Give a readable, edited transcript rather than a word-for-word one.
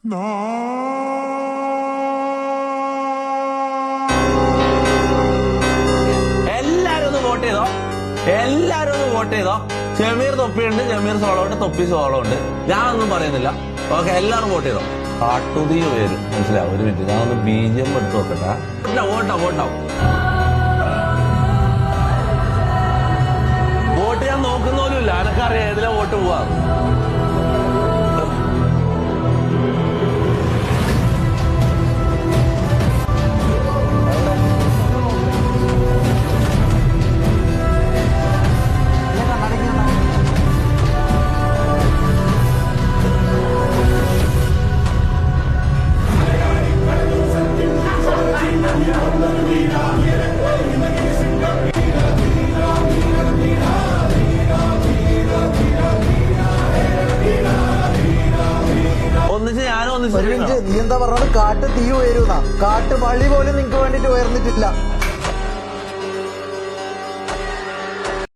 എല്ലാരും ഒന്ന് വോട്ട് ചെയ്തോ, എല്ലാരും ഒന്ന് വോട്ട് ചെയ്തോ. ഷമീർ തൊപ്പിയുണ്ട്, ഷമീർ സോളോ ഉണ്ട്, തൊപ്പി സോളോ ഉണ്ട്. ഞാനൊന്നും പറയുന്നില്ല. ഓക്കെ, എല്ലാരും വോട്ട് ചെയ്തോ. കാട്ടുതീ വരും, മനസ്സിലാവും. ഒരു മിനിറ്റ്, ഞാനൊന്ന് BGM എടുത്ത് നോക്കട്ടെ. വോട്ടാവും. വോട്ട് ഞാൻ നോക്കുന്നോലുമില്ല, എനക്കറിയാം ഏതിലെ വോട്ട് പോവാ. നീ എന്താ പറഞ്ഞത്? കാട്ട് തീ ഉയരുന്ന കാട്ട് വള്ളി പോലും നിങ്ങക്ക് വേണ്ടിട്ട് ഉയർന്നിട്ടില്ല.